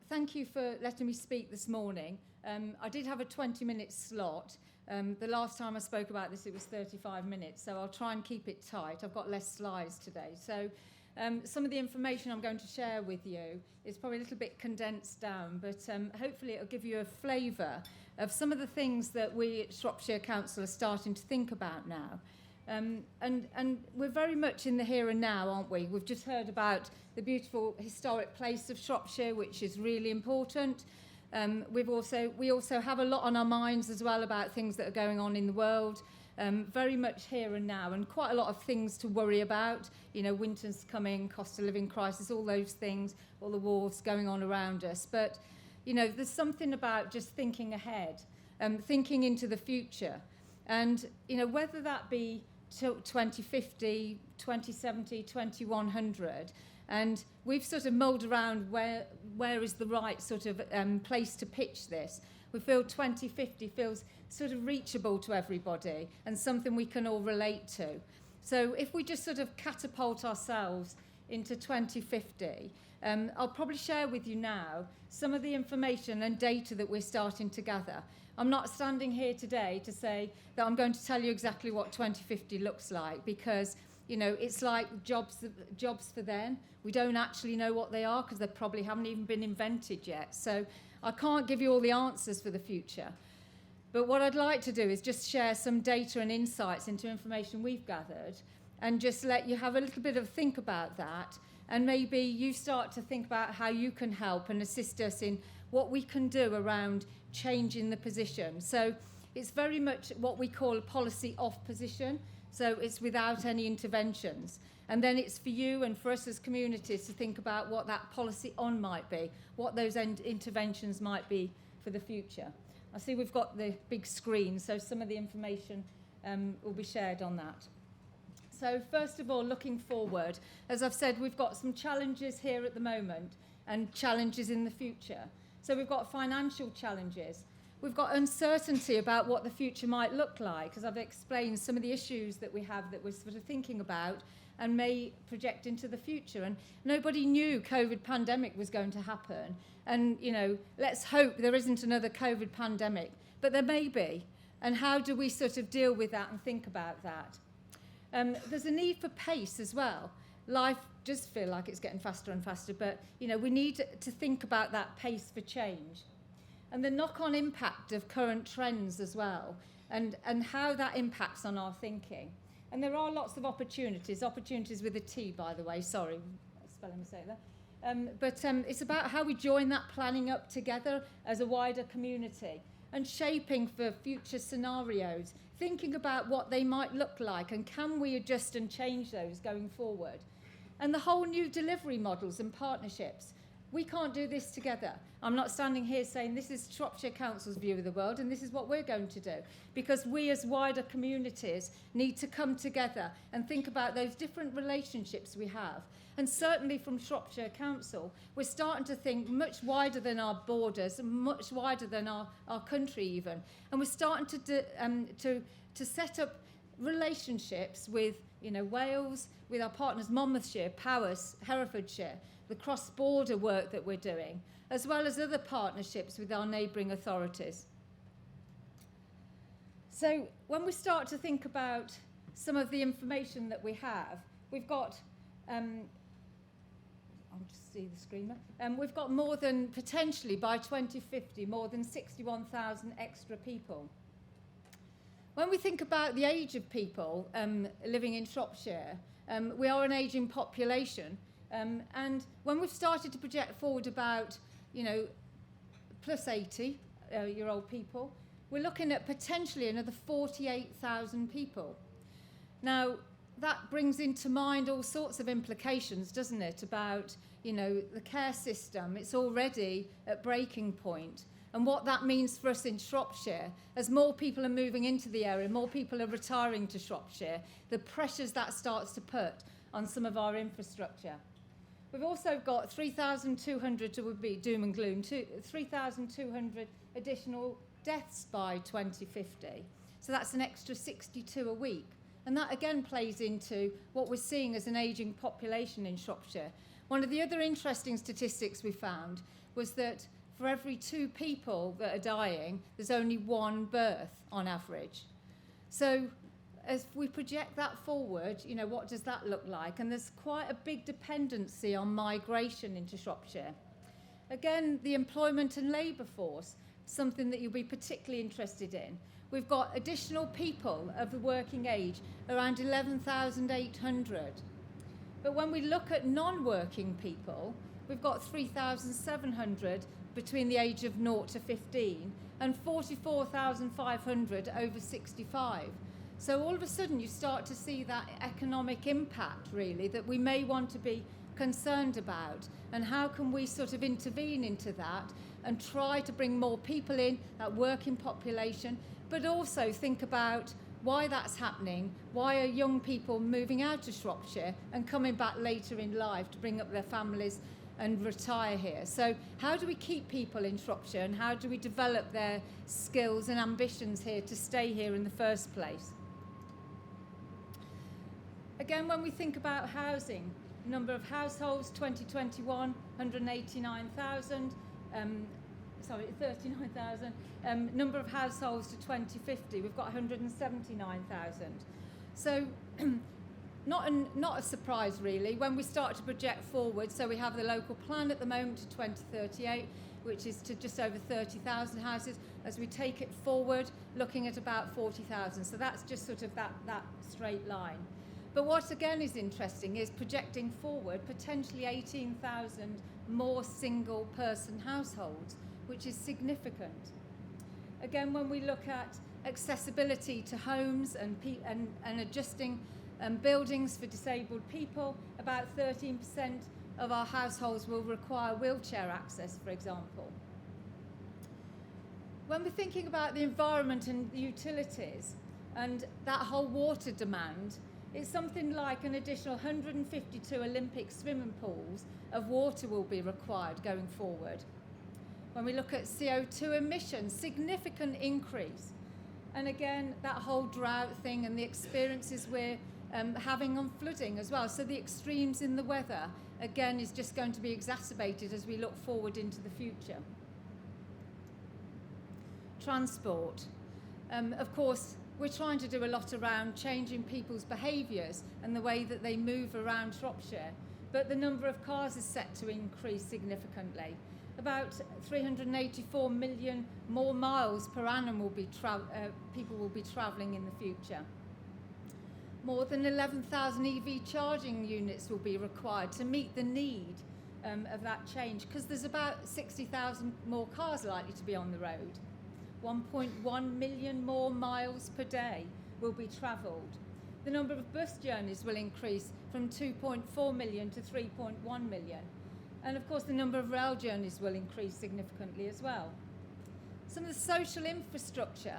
Thank you for letting me speak this morning. I did have a 20-minute slot. The last time I spoke about this, it was 35 minutes, so I'll try and keep it tight. I've got less slides today. So some of the information I'm going to share with you is probably a little bit condensed down, but hopefully it'll give you a flavour of some of the things that we at Shropshire Council are starting to think about now. And we're very much in the here and now, aren't we? We've just heard about the beautiful historic place of Shropshire, which is really important. We also have a lot on our minds as well about things that are going on in the world, very much here and now, and quite a lot of things to worry about. You know, winter's coming, cost of living crisis, all those things, all the wars going on around us. But, you know, there's something about just thinking ahead, thinking into the future. And, you know, whether that be 2050, 2070, 2100, and we've sort of mulled around where is the right sort of place to pitch this. We feel 2050 feels sort of reachable to everybody and something we can all relate to. So if we just sort of catapult ourselves into 2050, I'll probably share with you now some of the information and data that we're starting to gather. I'm not standing here today to say that I'm going to tell you exactly what 2050 looks like, because, you know, it's like jobs for then. We don't actually know what they are because they probably haven't even been invented yet. So I can't give you all the answers for the future. But what I'd like to do is just share some data and insights into information we've gathered and just let you have a little bit of a think about that. And maybe you start to think about how you can help and assist us in what we can do around changing the position. So it's very much what we call a policy off position. So it's without any interventions. And then it's for you and for us as communities to think about what that policy on might be, what those interventions might be for the future. I see we've got the big screen, so some of the information will be shared on that. So first of all, looking forward, as I've said, we've got some challenges here at the moment and challenges in the future. So we've got financial challenges. We've got uncertainty about what the future might look like, as I've explained some of the issues that we have that we're sort of thinking about and may project into the future. And nobody knew COVID pandemic was going to happen. And, you know, let's hope there isn't another COVID pandemic, but there may be. And how do we sort of deal with that and think about that? There's a need for pace as well. Life does feel like it's getting faster and faster, but, you know, we need to think about that pace for change. And the knock-on impact of current trends as well, and how that impacts on our thinking. And there are lots of opportunities with a T, by the way, sorry, spelling mistake there. But it's about how we join that planning up together as a wider community and shaping for future scenarios, thinking about what they might look like and can we adjust and change those going forward. And the whole new delivery models and partnerships. We can't do this together. I'm not standing here saying this is Shropshire Council's view of the world and this is what we're going to do, because we as wider communities need to come together and think about those different relationships we have. And certainly from Shropshire Council, we're starting to think much wider than our borders, much wider than our country even. And we're starting to set up relationships with, you know, Wales, with our partners Monmouthshire, Powys, Herefordshire, the cross-border work that we're doing, as well as other partnerships with our neighbouring authorities. So when we start to think about some of the information that we have, we've got, I'll just see the screen there. We've got more than, potentially by 2050, more than 61,000 extra people. When we think about the age of people living in Shropshire, we are an ageing population. And when we've started to project forward about, you know, plus 80-year-old people, we're looking at potentially another 48,000 people. Now, that brings into mind all sorts of implications, doesn't it, about, you know, the care system. It's already at breaking point. And what that means for us in Shropshire, as more people are moving into the area, more people are retiring to Shropshire, the pressures that starts to put on some of our infrastructure. We've also got 3,200, to be doom and gloom, 3,200 additional deaths by 2050. So that's an extra 62 a week. And that again plays into what we're seeing as an ageing population in Shropshire. One of the other interesting statistics we found was that for every 2 people that are dying, there's only 1 birth on average. So as we project that forward, you know, what does that look like? And there's quite a big dependency on migration into Shropshire. Again, the employment and labour force, something that you'll be particularly interested in. We've got additional people of the working age, around 11,800. But when we look at non-working people, we've got 3,700 between the age of 0 to 15 and 44,500 over 65. So all of a sudden you start to see that economic impact, really, that we may want to be concerned about, and how can we sort of intervene into that and try to bring more people in, that working population, but also think about why that's happening. Why are young people moving out of Shropshire and coming back later in life to bring up their families and retire here? So how do we keep people in Shropshire, and how do we develop their skills and ambitions here to stay here in the first place? Again, when we think about housing, number of households, 2021, 189,000, 39,000. Number of households to 2050, we've got 179,000. So not a surprise, really, when we start to project forward. So we have the local plan at the moment to 2038, which is to just over 30,000 houses. As we take it forward, looking at about 40,000. So that's just sort of that straight line. But what again is interesting is projecting forward potentially 18,000 more single person households, which is significant. Again, when we look at accessibility to homes and adjusting buildings for disabled people, about 13% of our households will require wheelchair access, for example. When we're thinking about the environment and the utilities and that whole water demand, it's something like an additional 152 Olympic swimming pools of water will be required going forward. When we look at CO2 emissions, significant increase. And again, that whole drought thing and the experiences we're having on flooding as well. So the extremes in the weather, again, is just going to be exacerbated as we look forward into the future. Transport. Of course, we're trying to do a lot around changing people's behaviours and the way that they move around Shropshire, but the number of cars is set to increase significantly. About 384 million more miles per annum will be people will be travelling in the future. More than 11,000 EV charging units will be required to meet the need of that change, because there's about 60,000 more cars likely to be on the road. 1.1 million more miles per day will be travelled. The number of bus journeys will increase from 2.4 million to 3.1 million. And of course, the number of rail journeys will increase significantly as well. Some of the social infrastructure,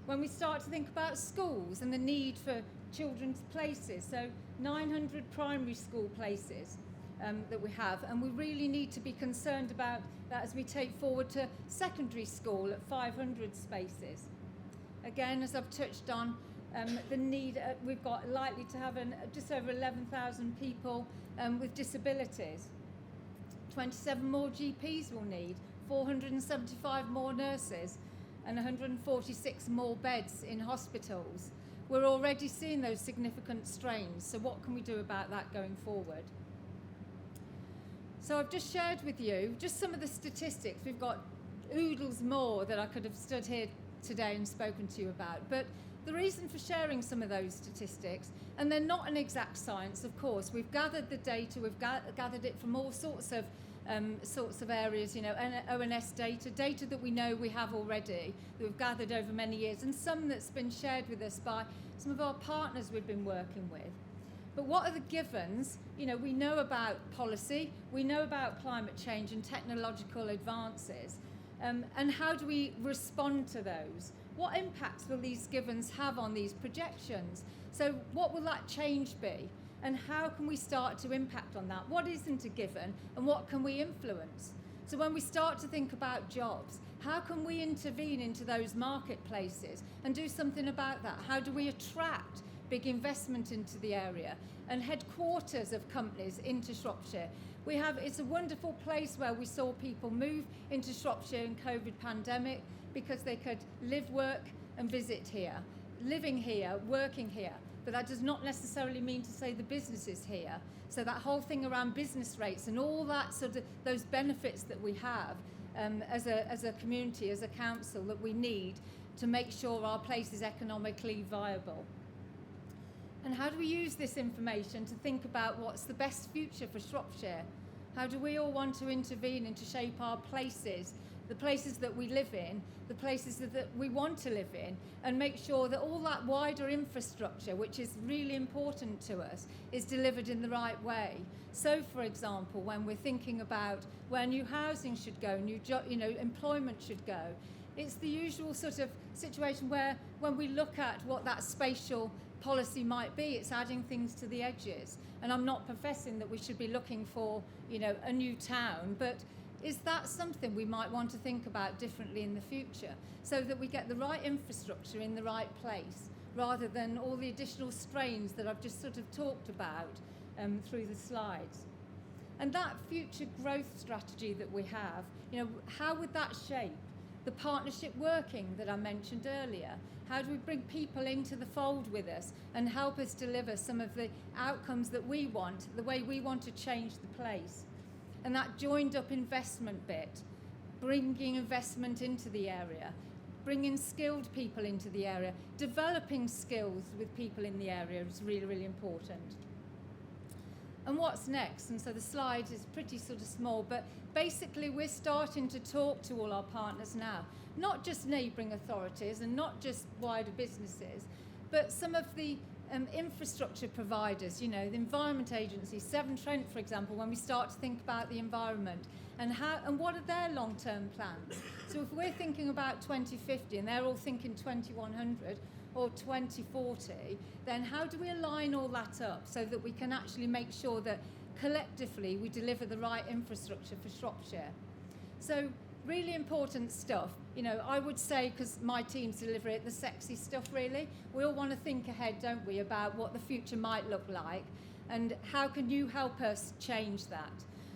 when we start to think about schools and the need for children's places, so 900 primary school places that we have, and we really need to be concerned about that as we take forward to secondary school at 500 spaces. Again, as I've touched on, the need, we've got likely to have just over 11,000 people with disabilities. 27 more GPs will need, 475 more nurses, and 146 more beds in hospitals. We're already seeing those significant strains, so what can we do about that going forward? So I've just shared with you just some of the statistics. We've got oodles more that I could have stood here today and spoken to you about, but the reason for sharing some of those statistics, and they're not an exact science, of course. We've gathered the data, we've gathered it from all sorts of areas, you know, ONS data that we know we have already, that we've gathered over many years, and some that's been shared with us by some of our partners we've been working with. But what are the givens? You know, we know about policy, we know about climate change and technological advances, and how do we respond to those? What impacts will these givens have on these projections? So what will that change be? And how can we start to impact on that? What isn't a given and what can we influence? So when we start to think about jobs, how can we intervene into those marketplaces and do something about that? How do we attract big investment into the area and headquarters of companies into Shropshire? It's a wonderful place where we saw people move into Shropshire in COVID pandemic because they could live, work and visit here, living here, working here. But that does not necessarily mean to say the business is here. So that whole thing around business rates and all that sort of those benefits that we have as a community, as a council, that we need to make sure our place is economically viable. And how do we use this information to think about what's the best future for Shropshire? How do we all want to intervene and to shape our places, the places that we live in, the places that we want to live in, and make sure that all that wider infrastructure, which is really important to us, is delivered in the right way. So, for example, when we're thinking about where new housing should go, employment should go, it's the usual sort of situation where when we look at what that spatial policy might be, it's adding things to the edges. And I'm not professing that we should be looking for, a new town, but is that something we might want to think about differently in the future, so that we get the right infrastructure in the right place, rather than all the additional strains that I've just sort of talked about through the slides? And that future growth strategy that we have, how would that shape the partnership working that I mentioned earlier? How do we bring people into the fold with us and help us deliver some of the outcomes that we want, the way we want to change the place? And that joined up investment bit, bringing investment into the area, bringing skilled people into the area, developing skills with people in the area is really, really important. And what's next? And so the slide is pretty sort of small, but basically we're starting to talk to all our partners now, not just neighbouring authorities and not just wider businesses, but some of the infrastructure providers, the Environment Agency, Severn Trent, for example, when we start to think about the environment and what are their long-term plans. So if we're thinking about 2050 and they're all thinking 2100 or 2040, then how do we align all that up so that we can actually make sure that collectively we deliver the right infrastructure for Shropshire? So really important stuff. I would say, because my teams deliver it, the sexy stuff really. We all want to think ahead, don't we, about what the future might look like and how can you help us change that.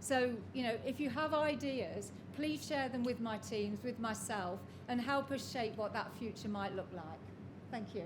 So, if you have ideas, please share them with my teams, with myself, and help us shape what that future might look like. Thank you.